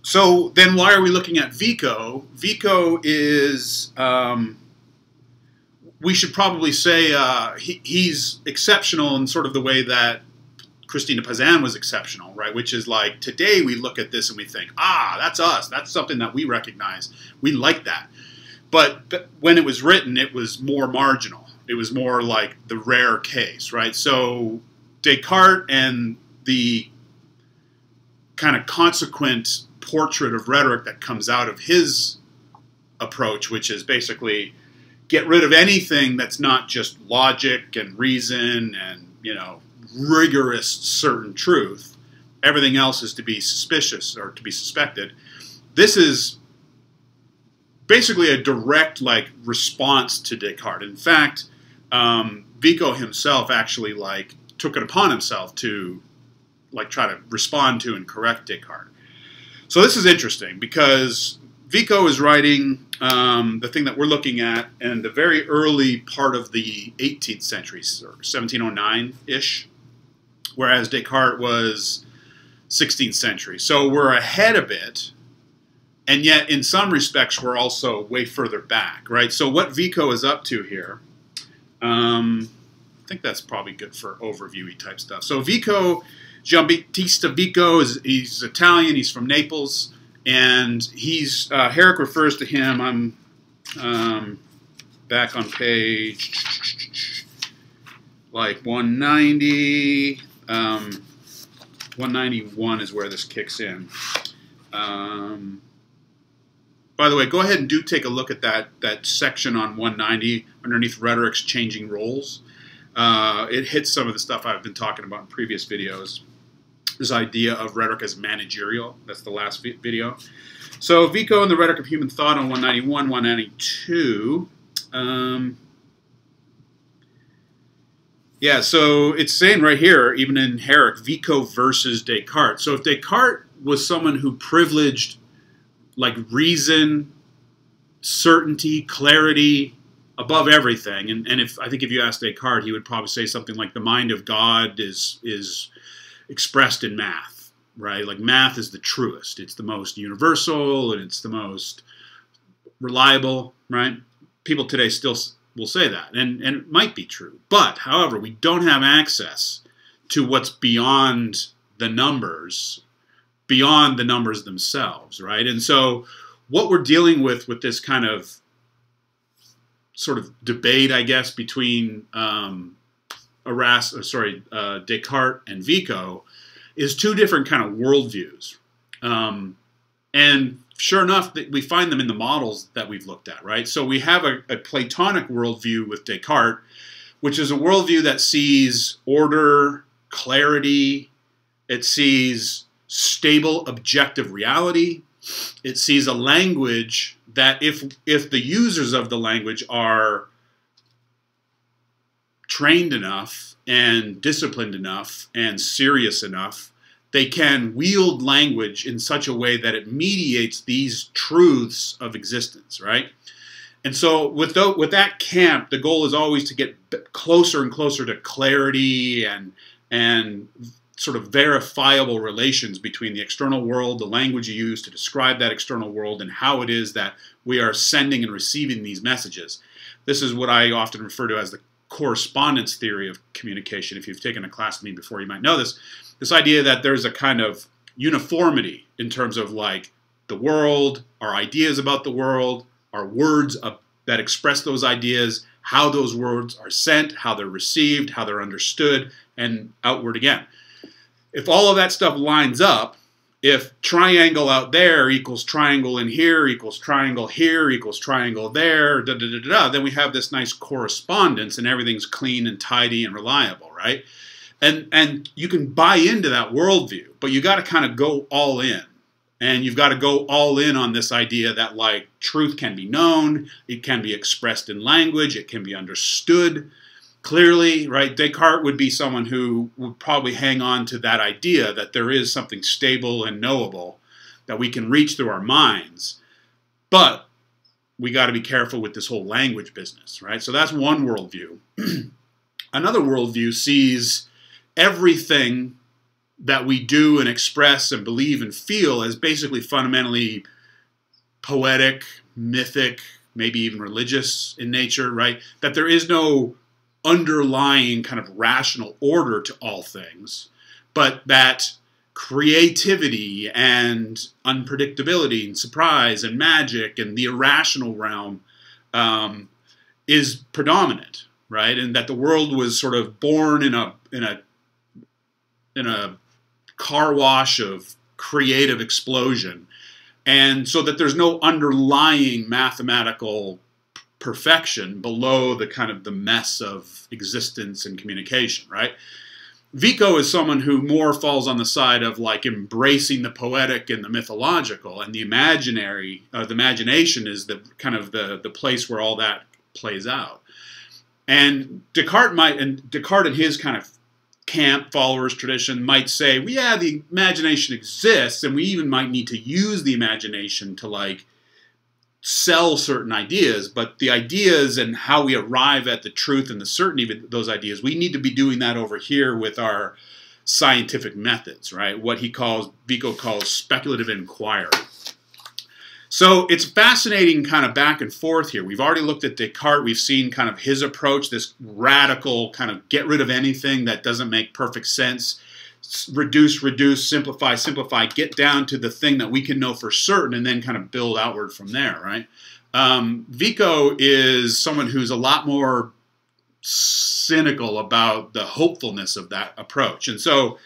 So then why are we looking at Vico? Vico is, we should probably say he's exceptional in sort of the way that Christina Pazan was exceptional, right? Which is like, today we look at this and we think, ah, that's us. That's something that we recognize. We like that. But when it was written, it was more marginal. It was more like the rare case, right? So Descartes and the kind of consequent portrait of rhetoric that comes out of his approach, which is basically get rid of anything that's not just logic and reason and, you know, rigorous certain truth. Everything else is to be suspicious or to be suspected. This is basically a direct like response to Descartes. In fact, Vico himself actually like took it upon himself to like try to respond to and correct Descartes. So this is interesting because Vico is writing the thing that we're looking at in the very early part of the 18th century, or 1709-ish, whereas Descartes was 16th century. So we're ahead a bit, and yet in some respects we're also way further back, right? So what Vico is up to here, I think that's probably good for overview-y type stuff. So Vico, Giambattista Vico, he's Italian, he's from Naples, and he's, Herrick refers to him, I'm back on page like 190, 191 is where this kicks in. By the way, go ahead and do take a look at that section on 190 underneath Rhetoric's Changing Roles. It hits some of the stuff I've been talking about in previous videos. This idea of rhetoric as managerial. That's the last video. So Vico and the Rhetoric of Human Thought on 191, 192. Yeah, so it's saying right here, even in Herrick, Vico versus Descartes. So if Descartes was someone who privileged like reason, certainty, clarity above everything, and if I think if you asked Descartes, he would probably say something like the mind of God is expressed in math, right? Like math is the truest. It's the most universal and it's the most reliable, right? People today still will say that, and it might be true. But, however, we don't have access to what's beyond the numbers themselves, right? And so what we're dealing with this kind of sort of debate, I guess, between Descartes and Vico is two different kind of worldviews. And sure enough, we find them in the models that we've looked at, right? So we have a Platonic worldview with Descartes, which is a worldview that sees order, clarity, it sees stable objective reality, it sees a language that if the users of the language are trained enough and disciplined enough and serious enough, they can wield language in such a way that it mediates these truths of existence, right? And so with that camp, the goal is always to get closer and closer to clarity and sort of verifiable relations between the external world, the language you use to describe that external world, and how it is that we are sending and receiving these messages. This is what I often refer to as the correspondence theory of communication. If you've taken a class with me before, you might know this. This idea that there's a kind of uniformity in terms of like the world, our ideas about the world, our words that express those ideas, how those words are sent, how they're received, how they're understood, and outward again. If all of that stuff lines up, if triangle out there equals triangle in here equals triangle here equals triangle there, then we have this nice correspondence and everything's clean and tidy and reliable, right? And you can buy into that worldview, but you got to kind of go all in. And you've got to go all in on this idea that like truth can be known, it can be expressed in language, it can be understood clearly, right? Descartes would be someone who would probably hang on to that idea that there is something stable and knowable that we can reach through our minds. But we got to be careful with this whole language business, right? So that's one worldview. Another worldview sees everything that we do and express and believe and feel as basically fundamentally poetic, mythic, maybe even religious in nature, right? That there is no underlying kind of rational order to all things, but that creativity and unpredictability and surprise and magic and the irrational realm is predominant, right? And that the world was sort of born in a car wash of creative explosion, and so that there's no underlying mathematical perfection below the kind of the mess of existence and communication, right? Vico is someone who more falls on the side of like embracing the poetic and the mythological, and the imaginary, the imagination is the kind of the place where all that plays out. And Descartes and his kind of camp followers tradition might say, well, yeah, the imagination exists, and we even might need to use the imagination to like sell certain ideas, but the ideas and how we arrive at the truth and the certainty of those ideas, we need to be doing that over here with our scientific methods, right? What Vico calls speculative inquiry. So it's fascinating kind of back and forth here. We've already looked at Descartes. We've seen kind of his approach, this radical kind of get rid of anything that doesn't make perfect sense, reduce, simplify, get down to the thing that we can know for certain, and then kind of build outward from there, right? Vico is someone who's a lot more cynical about the hopefulness of that approach. And so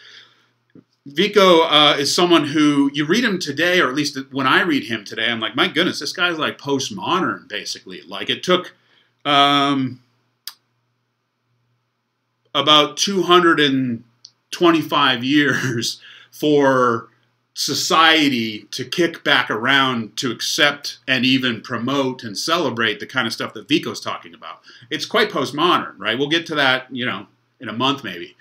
Vico is someone who, you read him today, or at least when I read him today, I'm like, my goodness, this guy's like postmodern, basically. Like, it took about 225 years for society to kick back around to accept and even promote and celebrate the kind of stuff that Vico's talking about. It's quite postmodern, right? We'll get to that, you know, in a month maybe,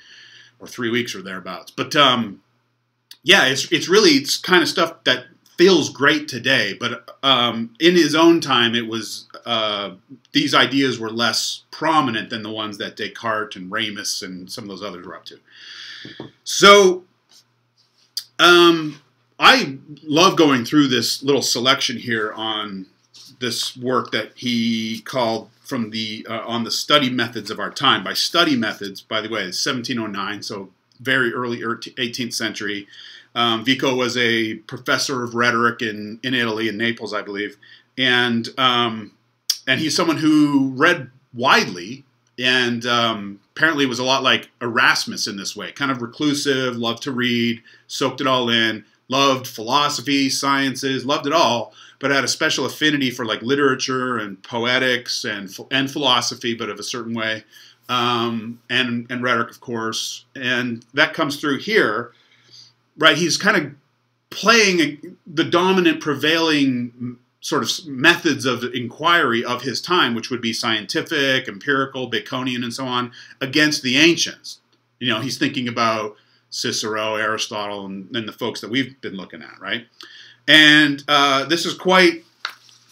or 3 weeks or thereabouts. But yeah, it's kind of stuff that feels great today, but in his own time, it was these ideas were less prominent than the ones that Descartes and Ramus and some of those others were up to. So I love going through this little selection here on this work that he called from the on the study methods of our time. By study methods, by the way, it's 1709, so very early 18th century. Vico was a professor of rhetoric in Italy, in Naples, I believe, and he's someone who read widely, and apparently was a lot like Erasmus in this way, kind of reclusive, loved to read, soaked it all in, loved philosophy, sciences, loved it all, but had a special affinity for like literature and poetics and philosophy, but of a certain way, and rhetoric, of course, and that comes through here. Right, he's kind of playing the dominant prevailing sort of methods of inquiry of his time, which would be scientific, empirical, Baconian, and so on, against the ancients. You know, he's thinking about Cicero, Aristotle, and the folks that we've been looking at, right? And this is quite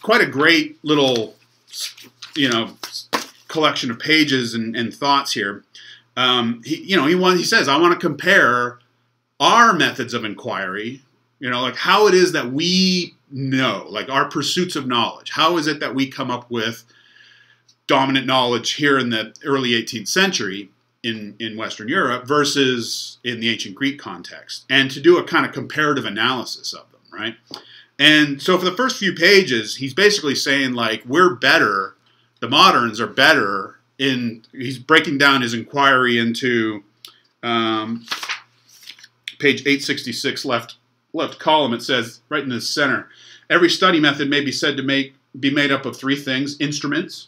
a great little, you know, collection of pages and thoughts here. He says, I want to compare our methods of inquiry, you know, like how it is that we know, like our pursuits of knowledge. How is it that we come up with dominant knowledge here in the early 18th century in Western Europe versus in the ancient Greek context, and to do a kind of comparative analysis of them, right? And so for the first few pages, he's basically saying like, we're better, the moderns are better he's breaking down his inquiry into page 866, left column. It says, right in the center, every study method may be said to be made up of three things: instruments,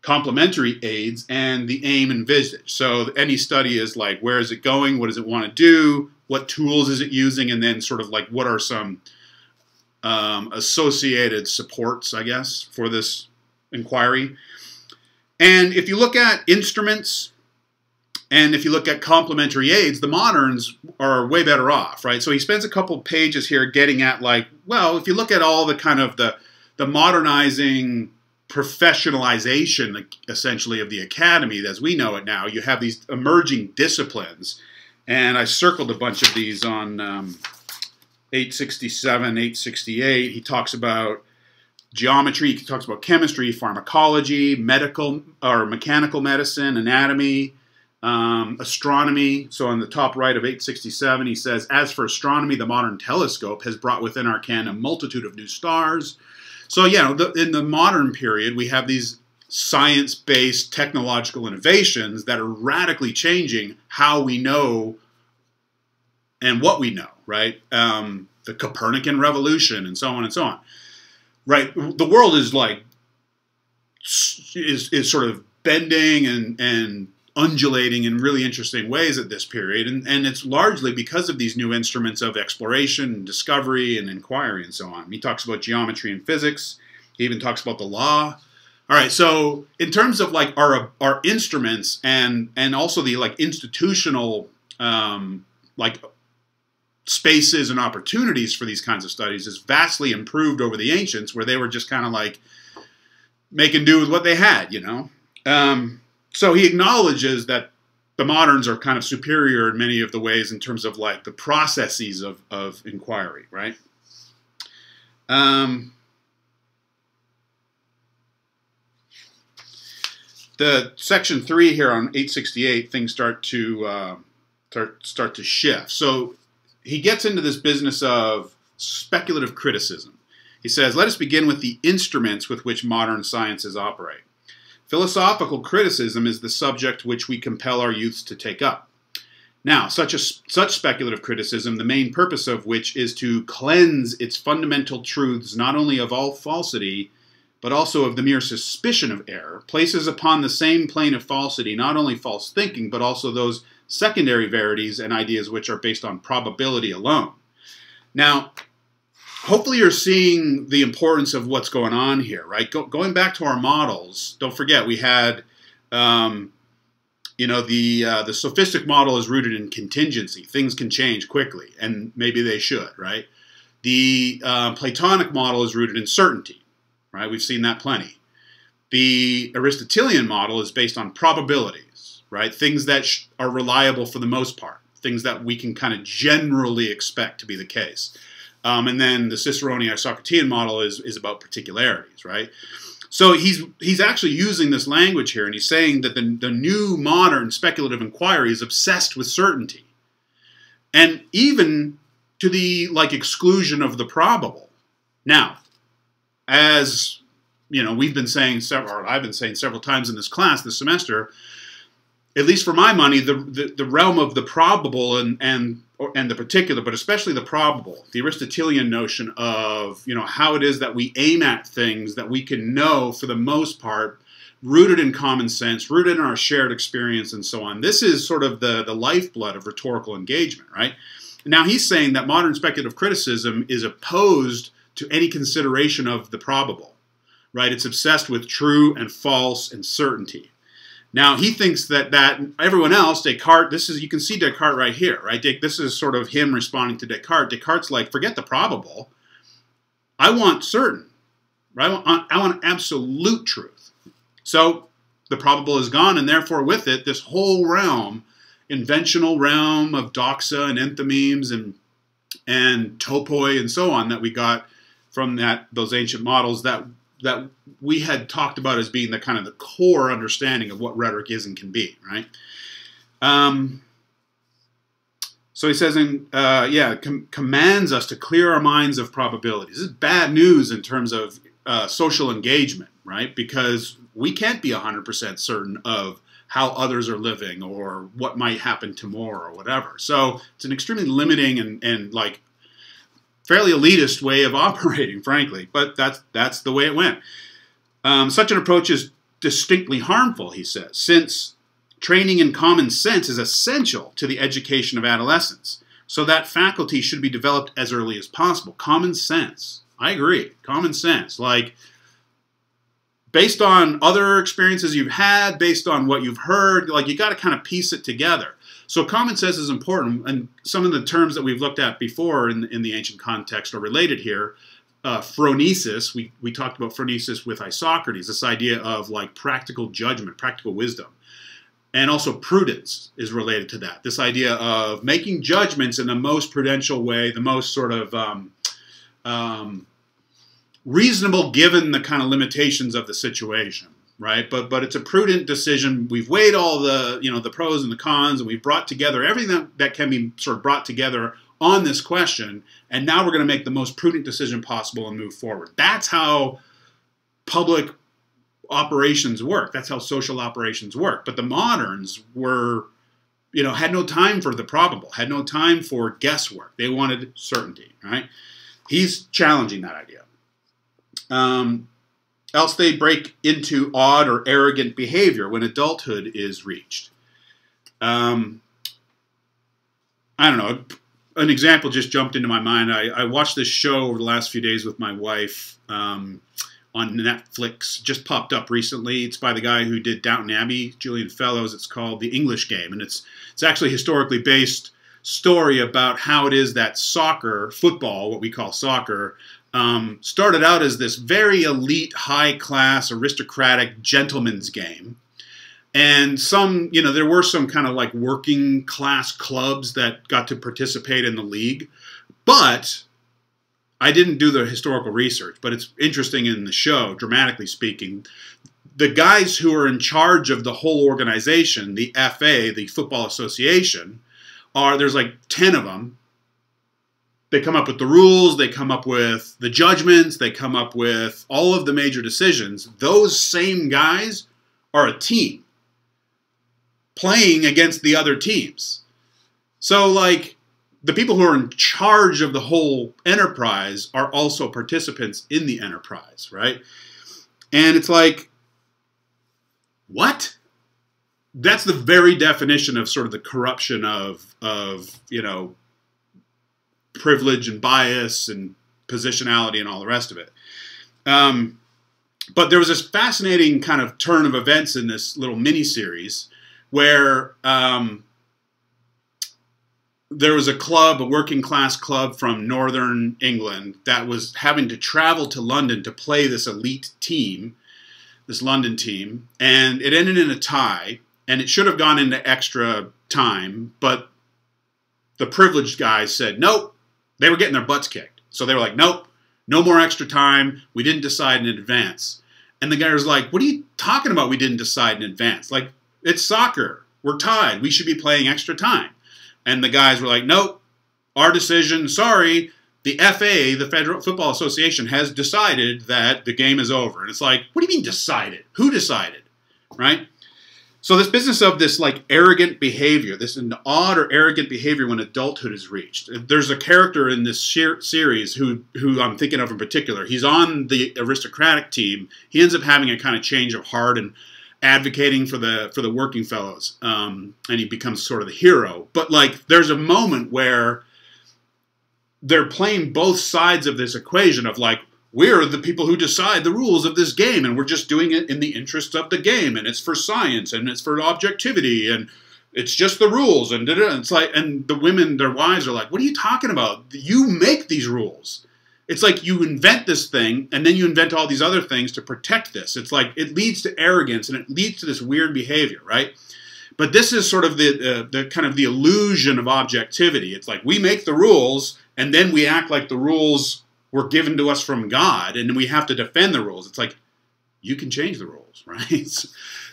complementary aids, and the aim envisaged. So any study is like, where is it going? What does it want to do? What tools is it using? And then sort of like, what are some associated supports, I guess, for this inquiry? And if you look at instruments, and if you look at complementary aids, the moderns are way better off, right? So he spends a couple pages here getting at like, well, if you look at all the kind of the modernizing professionalization, essentially, of the academy as we know it now, you have these emerging disciplines. And I circled a bunch of these on 867, 868. He talks about geometry, he talks about chemistry, pharmacology, medical or mechanical medicine, anatomy, astronomy. So on the top right of 867, he says, as for astronomy, the modern telescope has brought within our ken a multitude of new stars. So, yeah, in the modern period, we have these science-based technological innovations that are radically changing how we know and what we know, right? The Copernican revolution and so on and so on. Right, the world is like is sort of bending and undulating in really interesting ways at this period, and it's largely because of these new instruments of exploration and discovery and inquiry and so on. He talks about geometry and physics. He even talks about the law. All right, so in terms of like our instruments and also the like institutional like spaces and opportunities for these kinds of studies is vastly improved over the ancients, where they were just kind of like making do with what they had, you know. So he acknowledges that the moderns are kind of superior in many of the ways in terms of like the processes of inquiry, right? The section 3 here on 868, things start to shift. So he gets into this business of speculative criticism. He says, let us begin with the instruments with which modern sciences operate. Philosophical criticism is the subject which we compel our youths to take up. Now, such speculative criticism, the main purpose of which is to cleanse its fundamental truths not only of all falsity, but also of the mere suspicion of error, places upon the same plane of falsity not only false thinking, but also those secondary verities and ideas which are based on probability alone. Now, hopefully you're seeing the importance of what's going on here, right? Going back to our models, don't forget we had, the sophistic model is rooted in contingency. Things can change quickly, and maybe they should, right? The Platonic model is rooted in certainty, right? We've seen that plenty. The Aristotelian model is based on probabilities, right? Things that are reliable for the most part, things that we can kind of generally expect to be the case. And then the Ciceronian-Socratean model is about particularities, right? So he's actually using this language here, and he's saying that the new modern speculative inquiry is obsessed with certainty, and even to the like exclusion of the probable. Now, as you know, I've been saying several times in this class this semester, at least for my money, the realm of the probable and the particular, but especially the probable, the Aristotelian notion of, you know, how it is that we aim at things that we can know for the most part, rooted in common sense, rooted in our shared experience and so on. This is sort of the lifeblood of rhetorical engagement, right? Now he's saying that modern speculative criticism is opposed to any consideration of the probable, right? It's obsessed with true and false and certainty. Now, he thinks that everyone else, Descartes, you can see Descartes right here, right? This is sort of him responding to Descartes. Descartes' like, forget the probable. I want certain, right? I want absolute truth. So the probable is gone, and therefore with it, this whole realm, inventional realm of doxa and enthymemes and topoi and so on that we got from those ancient models that we had talked about as being the kind of the core understanding of what rhetoric is and can be, right? So he says, commands us to clear our minds of probabilities. This is bad news in terms of social engagement, right? Because we can't be 100% certain of how others are living or what might happen tomorrow or whatever. So it's an extremely limiting and like fairly elitist way of operating, frankly, but that's the way it went. Such an approach is distinctly harmful, he says, since training in common sense is essential to the education of adolescents, so that faculty should be developed as early as possible. Common sense. I agree. Common sense. Like, based on other experiences you've had, based on what you've heard, like, you got to kind of piece it together. So common sense is important, and some of the terms that we've looked at before in the ancient context are related here. Phronesis, we talked about phronesis with Isocrates, this idea of like practical judgment, practical wisdom. And also prudence is related to that. This idea of making judgments in the most prudential way, the most sort of reasonable given the kind of limitations of the situation, right? But it's a prudent decision. We've weighed all the, the pros and the cons, and we've brought together everything that can be sort of brought together on this question, and now we're going to make the most prudent decision possible and move forward. That's how public operations work. That's how social operations work. But the moderns were, had no time for the probable, had no time for guesswork. They wanted certainty, right? He's challenging that idea. Else they break into odd or arrogant behavior when adulthood is reached. I don't know. An example just jumped into my mind. I watched this show over the last few days with my wife on Netflix. Just popped up recently. It's by the guy who did Downton Abbey, Julian Fellows. It's called The English Game, and it's actually a historically based story about how it is that soccer, football, what we call soccer, started out as this very elite, high-class, aristocratic gentleman's game. And some, there were some kind of like working class clubs that got to participate in the league. But I didn't do the historical research, but it's interesting in the show, dramatically speaking. The guys who are in charge of the whole organization, the FA, the Football Association, there's like 10 of them. They come up with the rules, they come up with the judgments, they come up with all of the major decisions. Those same guys are a team playing against the other teams. So, like, the people who are in charge of the whole enterprise are also participants in the enterprise, right? And it's like, what? That's the very definition of sort of the corruption of privilege and bias and positionality and all the rest of it. But there was this fascinating kind of turn of events in this little mini-series where there was a club, a working class club from northern England that was having to travel to London to play this elite team, this London team, and it ended in a tie, and it should have gone into extra time, but the privileged guys said, nope, they were getting their butts kicked. So they were like, nope, no more extra time, we didn't decide in advance. And the guy was like, what are you talking about we didn't decide in advance? Like, it's soccer. We're tied. We should be playing extra time. And the guys were like, nope, our decision, sorry, the FA, the Federal Football Association, has decided that the game is over. And it's like, what do you mean decided? Who decided? Right? So this business of this like arrogant behavior, this an odd or arrogant behavior when adulthood is reached. There's a character in this series who I'm thinking of in particular. He's on the aristocratic team. He ends up having a kind of change of heart and advocating for the working fellows, and he becomes sort of the hero. But like, there's a moment where they're playing both sides of this equation of like, we're the people who decide the rules of this game, and we're just doing it in the interest of the game, and it's for science, and it's for objectivity, and it's just the rules, and it's like, and the women, their wives are like, what are you talking about? You make these rules. It's like you invent this thing, and then you invent all these other things to protect this. It's like, it leads to arrogance, and it leads to this weird behavior, right? But this is sort of the kind of the illusion of objectivity. It's like, we make the rules, and then we act like the rules were given to us from God, and we have to defend the rules. It's like, you can change the rules, right?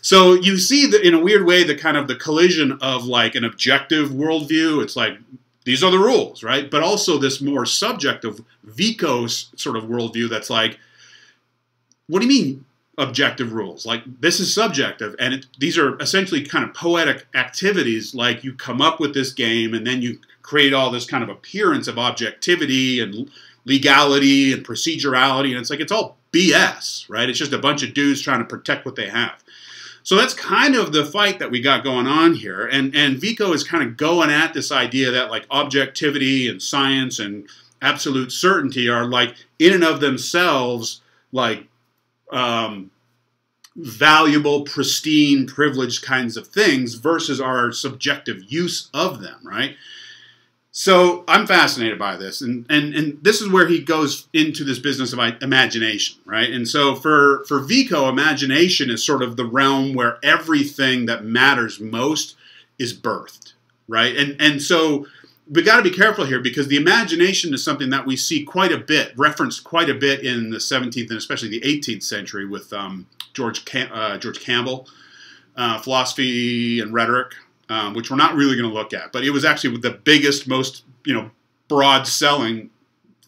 So you see that in a weird way, the kind of the collision of like an objective worldview. It's like, these are the rules, right? But also this more subjective Vico sort of worldview that's like, what do you mean objective rules? Like, this is subjective, and these are essentially kind of poetic activities. Like, you come up with this game, and then you create all this kind of appearance of objectivity and legality and procedurality, and it's like, it's all BS, right? It's just a bunch of dudes trying to protect what they have. So that's kind of the fight that we got going on here, and Vico is kind of going at this idea that like objectivity and science and absolute certainty are like in and of themselves like valuable, pristine, privileged kinds of things versus our subjective use of them, right? So I'm fascinated by this, and this is where he goes into this business of imagination, right? And so for Vico, imagination is sort of the realm where everything that matters most is birthed, right? And so we got to be careful here, because the imagination is something that we see quite a bit, referenced quite a bit in the 17th and especially the 18th century with George Campbell, Philosophy and Rhetoric. Which we're not really going to look at, but it was actually the biggest, most broad-selling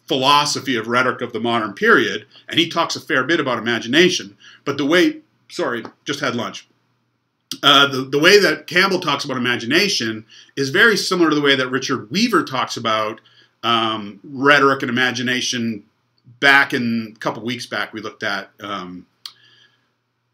philosophy of rhetoric of the modern period, and he talks a fair bit about imagination. But the way, sorry, just had lunch. The way that Campbell talks about imagination is very similar to the way that Richard Weaver talks about rhetoric and imagination. Back in a couple weeks back, we looked at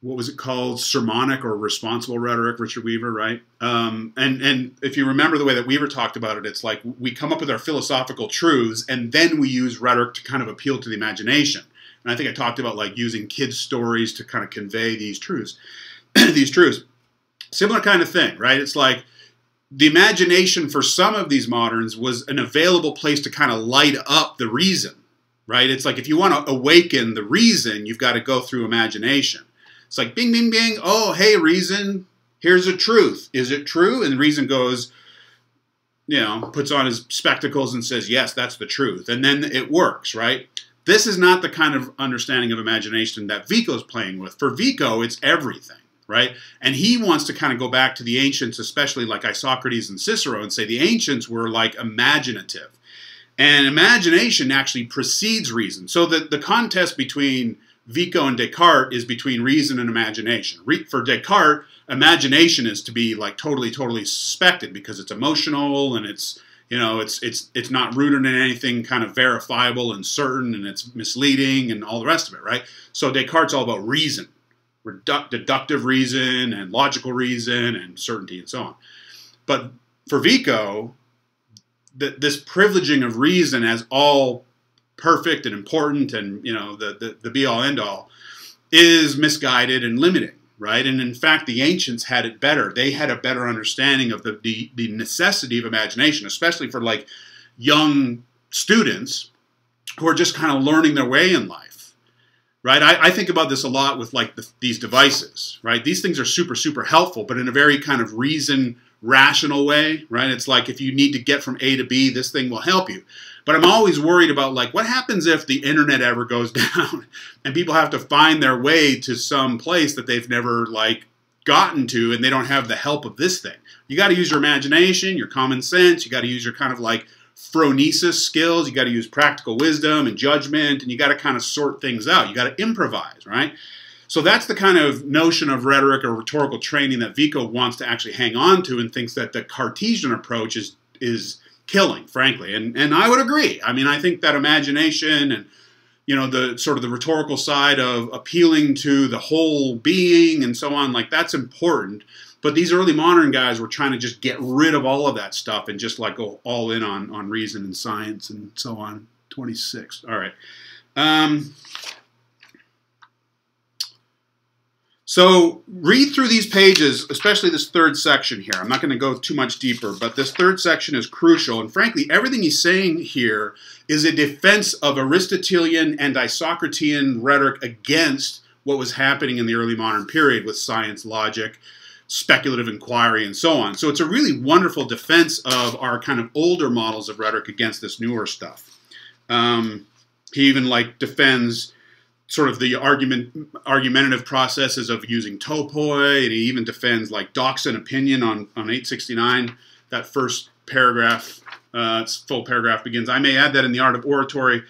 what was it called? Sermonic or responsible rhetoric, Richard Weaver, right? And if you remember the way that Weaver talked about it, it's like we come up with our philosophical truths, and then we use rhetoric to kind of appeal to the imagination. And I think I talked about like using kids' stories to kind of convey these truths. These truths. Similar kind of thing, right? It's like the imagination for some of these moderns was an available place to kind of light up the reason, right? It's like if you want to awaken the reason, you've got to go through imagination. It's like, bing, bing, bing, oh, hey, reason, here's a truth. Is it true? And reason goes, puts on his spectacles and says, yes, that's the truth. And then it works, right? This is not the kind of understanding of imagination that Vico's playing with. For Vico, it's everything, right? And he wants to kind of go back to the ancients, especially like Isocrates and Cicero, and say the ancients were like imaginative. And imagination actually precedes reason. So the contest between Vico and Descartes is between reason and imagination. For Descartes, imagination is to be like totally suspected because it's emotional and it's not rooted in anything kind of verifiable and certain, and it's misleading and all the rest of it, right? So Descartes is all about reason, deductive reason and logical reason and certainty and so on. But for Vico, this privileging of reason as all perfect and important and the be-all end-all is misguided and limiting, right? And in fact, the ancients had it better. They had a better understanding of the necessity of imagination, especially for like young students who are just kind of learning their way in life, right? I think about this a lot with like these devices, right? These things are super helpful, but in a very kind of rational way, right? It's like if you need to get from A to B, this thing will help you. But I'm always worried about like what happens if the internet ever goes down and people have to find their way to some place that they've never like gotten to, and they don't have the help of this thing. You got to use your imagination, your common sense. You got to use your kind of like phronesis skills. You got to use practical wisdom and judgment, and you got to kind of sort things out. You got to improvise, right? So that's the kind of notion of rhetoric or rhetorical training that Vico wants to actually hang on to, and thinks that the Cartesian approach is killing, frankly. And I would agree. I mean, I think that imagination and, the sort of the rhetorical side of appealing to the whole being and so on, like that's important. But these early modern guys were trying to just get rid of all of that stuff and just like go all in on reason and science and so on. 26. All right. So read through these pages, especially this third section here. I'm not going to go too much deeper, but this third section is crucial. And frankly, everything he's saying here is a defense of Aristotelian and Isocratean rhetoric against what was happening in the early modern period with science, logic, speculative inquiry, and so on. So it's a really wonderful defense of our kind of older models of rhetoric against this newer stuff. He even like defends sort of the argumentative processes of using topoi, and he even defends like doxan opinion on 869. That first paragraph, its full paragraph begins, I may add that in the art of oratory,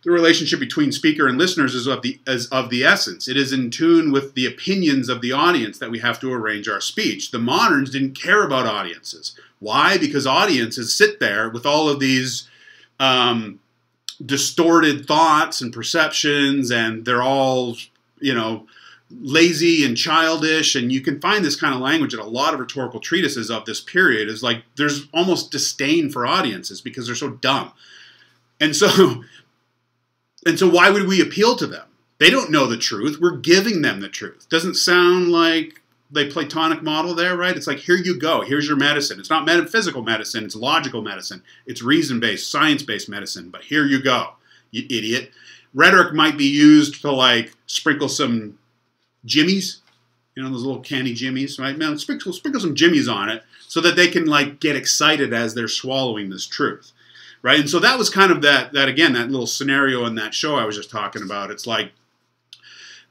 the relationship between speaker and listeners is of the essence. It is in tune with the opinions of the audience that we have to arrange our speech. The moderns didn't care about audiences. Why? Because audiences sit there with all of these distorted thoughts and perceptions, and they're all, lazy and childish. And you can find this kind of language in a lot of rhetorical treatises of this period. Is like there's almost disdain for audiences because they're so dumb. And so why would we appeal to them? They don't know the truth. We're giving them the truth. Doesn't sound like the Platonic model there, right? It's like, here you go. Here's your medicine. It's not metaphysical medicine. It's logical medicine. It's reason-based, science-based medicine. But here you go, you idiot. Rhetoric might be used to, like, sprinkle some jimmies. You know, those little candy jimmies, right? Man, sprinkle some jimmies on it so that they can, like, get excited as they're swallowing this truth, right? And so that was kind of that again, that little scenario in that show I was just talking about. It's like,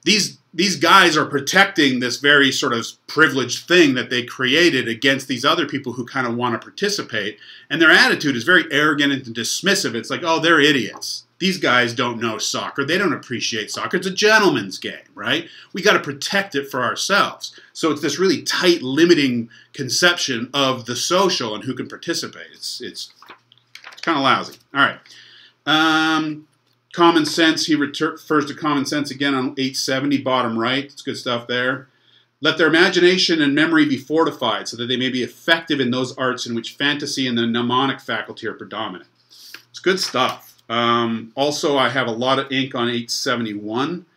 these guys are protecting this very sort of privileged thing that they created against these other people who kind of want to participate. And their attitude is very arrogant and dismissive. It's like, oh, they're idiots. These guys don't know soccer. They don't appreciate soccer. It's a gentleman's game, right? We got to protect it for ourselves. So it's this really tight, limiting conception of the social and who can participate. It's kind of lousy. All right. Commonsense, he refers to Commonsense again on 870, bottom right. It's good stuff there. Let their imagination and memory be fortified so that they may be effective in those arts in which fantasy and the mnemonic faculty are predominant. It's good stuff. Also, I have a lot of ink on 871.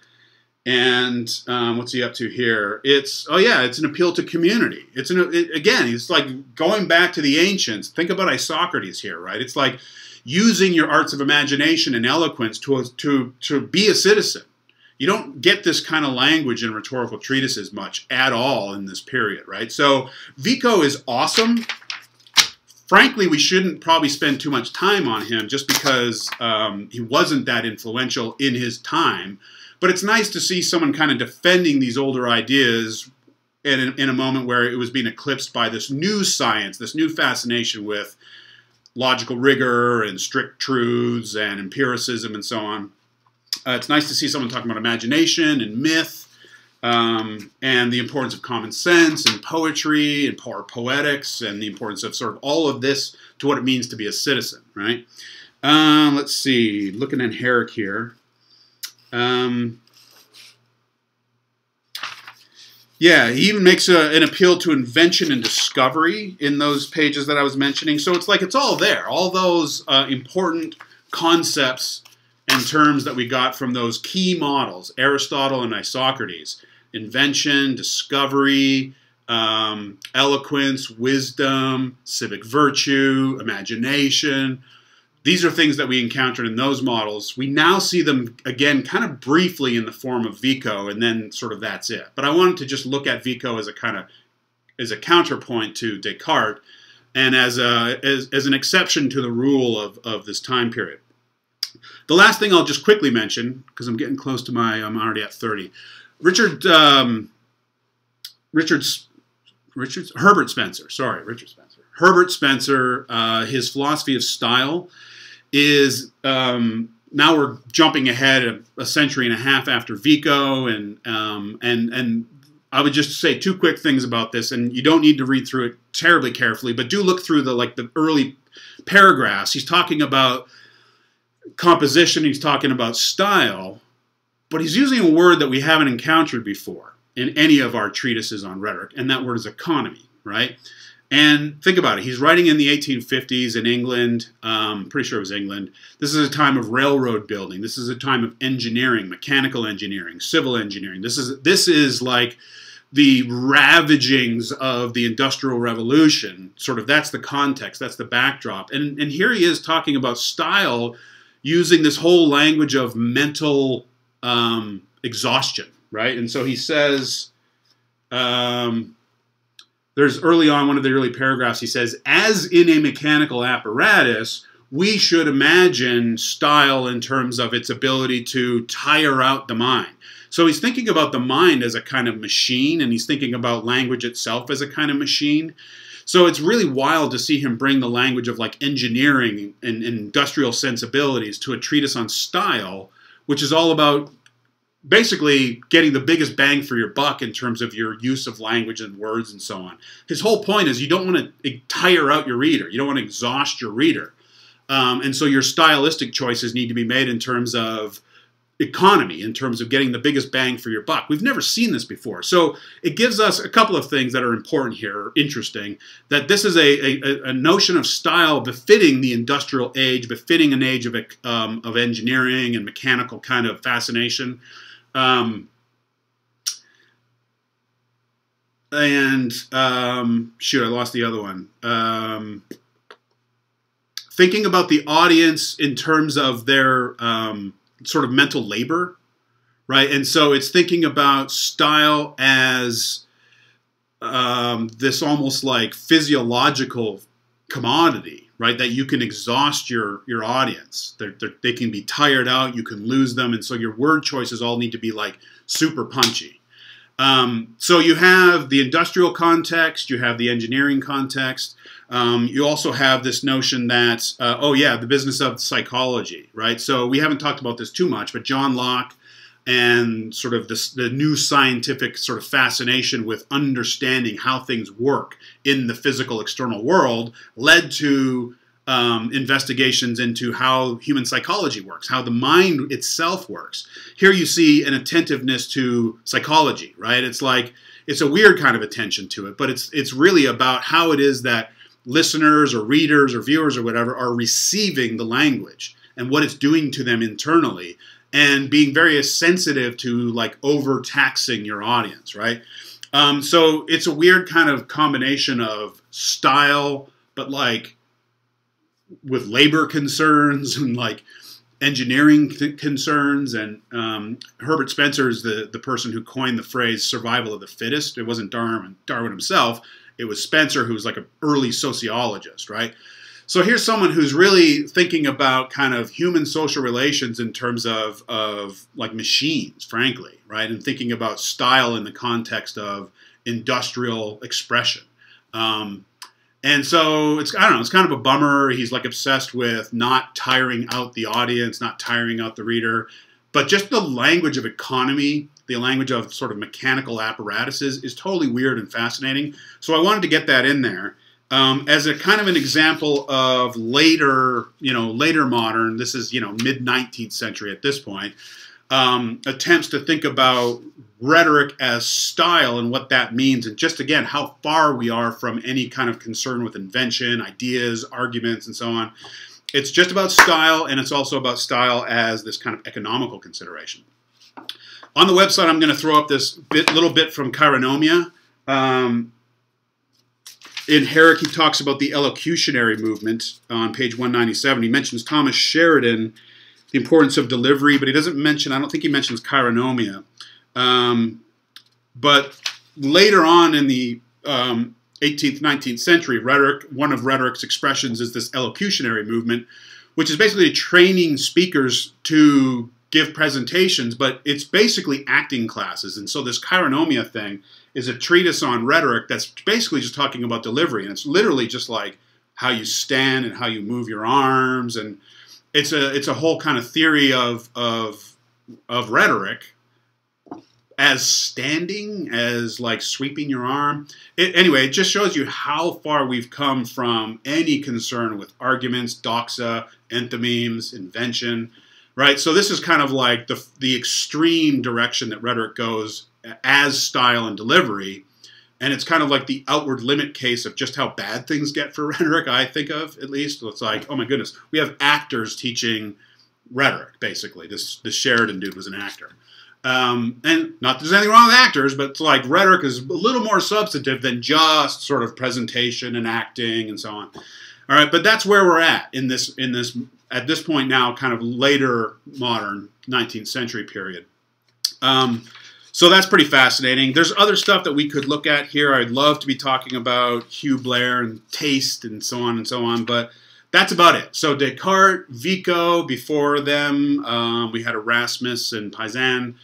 And what's he up to here? It's an appeal to community. Again, it's like going back to the ancients. Think about Isocrates here, right? It's like using your arts of imagination and eloquence to be a citizen. You don't get this kind of language in rhetorical treatises much at all in this period, right? So Vico is awesome. Frankly, we shouldn't probably spend too much time on him just because he wasn't that influential in his time. But it's nice to see someone kind of defending these older ideas in a moment where it was being eclipsed by this new science, this new fascination with logical rigor and strict truths and empiricism and so on. It's nice to see someone talking about imagination and myth and the importance of common sense and poetry and poetics and the importance of sort of all of this to what it means to be a citizen, right? Let's see, looking at Herrick here. Yeah, he even makes an appeal to invention and discovery in those pages that I was mentioning. So it's like it's all there. All those important concepts and terms that we got from those key models, Aristotle and Isocrates. Invention, discovery, eloquence, wisdom, civic virtue, imagination. These are things that we encountered in those models. We now see them, again, kind of briefly in the form of Vico, and then sort of that's it. But I wanted to just look at Vico as a counterpoint to Descartes and as an exception to the rule of this time period. The last thing I'll just quickly mention, because I'm getting close to I'm already at 30. Herbert Spencer. Herbert Spencer, his philosophy of style is, now we're jumping ahead a century and a half after Vico, and I would just say two quick things about this, and you don't need to read through it terribly carefully, but do look through the early paragraphs. He's talking about composition, he's talking about style, but he's using a word that we haven't encountered before in any of our treatises on rhetoric, and that word is economy, right? And think about it. He's writing in the 1850s in England. Pretty sure it was England. This is a time of railroad building. This is a time of engineering, mechanical engineering, civil engineering. This is like the ravagings of the Industrial Revolution. Sort of that's the context. That's the backdrop. And here he is talking about style using this whole language of mental exhaustion, right? And so he says... there's early on, one of the early paragraphs, he says, as in a mechanical apparatus, we should imagine style in terms of its ability to tire out the mind. So he's thinking about the mind as a kind of machine, and he's thinking about language itself as a kind of machine. So it's really wild to see him bring the language of like engineering and industrial sensibilities to a treatise on style, which is all about basically getting the biggest bang for your buck in terms of your use of language and words and so on. His whole point is you don't want to tire out your reader. You don't want to exhaust your reader. And so your stylistic choices need to be made in terms of economy, in terms of getting the biggest bang for your buck. We've never seen this before. So it gives us a couple of things that are important here, interesting, that this is a notion of style befitting the industrial age, befitting an age of engineering and mechanical kind of fascination. And shoot, I lost the other one. Thinking about the audience in terms of their sort of mental labor, right? And so it's thinking about style as this almost like physiological commodity, right? That you can exhaust your audience. They can be tired out, you can lose them, and so your word choices all need to be like super punchy. So you have the industrial context, you have the engineering context. You also have this notion that, oh yeah, the business of psychology, right? So we haven't talked about this too much, but John Locke and sort of the new scientific sort of fascination with understanding how things work in the physical external world led to investigations into how human psychology works, how the mind itself works. Here you see an attentiveness to psychology, right? It's like, it's a weird kind of attention to it, but it's really about how it is that listeners or readers or viewers or whatever are receiving the language and what it's doing to them internally, and being very sensitive to like overtaxing your audience, right? So it's a weird kind of combination of style, but like with labor concerns and like engineering concerns. And Herbert Spencer is the person who coined the phrase survival of the fittest. It wasn't Darwin himself. It was Spencer, who was like an early sociologist, right? So here's someone who's really thinking about kind of human social relations in terms of like machines, frankly, right? And thinking about style in the context of industrial expression. And so it's, I don't know, it's kind of a bummer. He's like obsessed with not tiring out the audience, not tiring out the reader, but just the language of economy, the language of sort of mechanical apparatuses is totally weird and fascinating. So I wanted to get that in there. As a kind of an example of later modern, this is, mid-19th century at this point, attempts to think about rhetoric as style and what that means, and just, again, how far we are from any kind of concern with invention, ideas, arguments, and so on. It's just about style, and it's also about style as this kind of economical consideration. On the website, I'm going to throw up this little bit from Chironomia. In Herrick, he talks about the Elocutionary Movement on page 197. He mentions Thomas Sheridan, the importance of delivery, but he doesn't mention, I don't think he mentions Chironomia. But later on in the 18th, 19th century, rhetoric, one of rhetoric's expressions is this elocutionary movement, which is basically training speakers to give presentations, but it's basically acting classes. And so this Chironomia thing is a treatise on rhetoric that's basically just talking about delivery. And it's literally just like how you stand and how you move your arms. And it's a whole kind of theory of rhetoric as standing, as like sweeping your arm. Anyway, it just shows you how far we've come from any concern with arguments, doxa, enthymemes, invention, right? So this is kind of like the extreme direction that rhetoric goes as style and delivery. And it's kind of like the outward limit case of just how bad things get for rhetoric, I think of, at least. It's like, oh my goodness, we have actors teaching rhetoric, basically. This Sheridan dude was an actor. And not that there's anything wrong with actors, but it's like rhetoric is a little more substantive than just sort of presentation and acting and so on. All right, but that's where we're at in this at this point now, kind of later modern 19th century period. So that's pretty fascinating. There's other stuff that we could look at here. I'd love to be talking about Hugh Blair and taste and so on, but that's about it. So Descartes, Vico, before them, we had Erasmus and Paisan.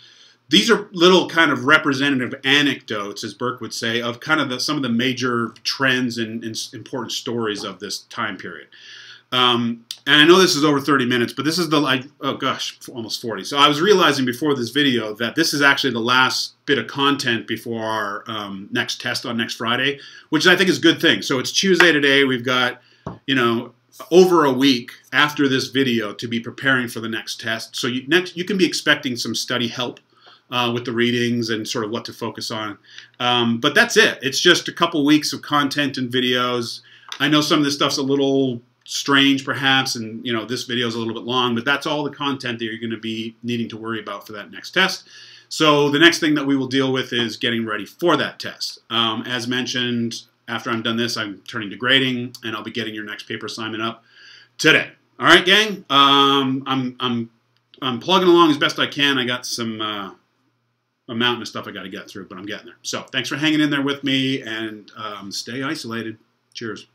These are little kind of representative anecdotes, as Burke would say, of kind of some of the major trends and important stories of this time period. And I know this is over 30 minutes, but this is almost 40. So I was realizing before this video that this is actually the last bit of content before our next test on next Friday, which I think is a good thing. So it's Tuesday today. We've got, over a week after this video to be preparing for the next test. So you can be expecting some study help with the readings and sort of what to focus on. But that's it. It's just a couple weeks of content and videos. I know some of this stuff's a little strange perhaps, and this video is a little bit long, but that's all the content that you're going to be needing to worry about for that next test. So the next thing that we will deal with is getting ready for that test. As mentioned, after I'm done this, I'm turning to grading, and I'll be getting your next paper assignment up today. All right, gang. I'm plugging along as best I can. I got some a mountain of stuff I got to get through, but I'm getting there. So thanks for hanging in there with me, and stay isolated. Cheers.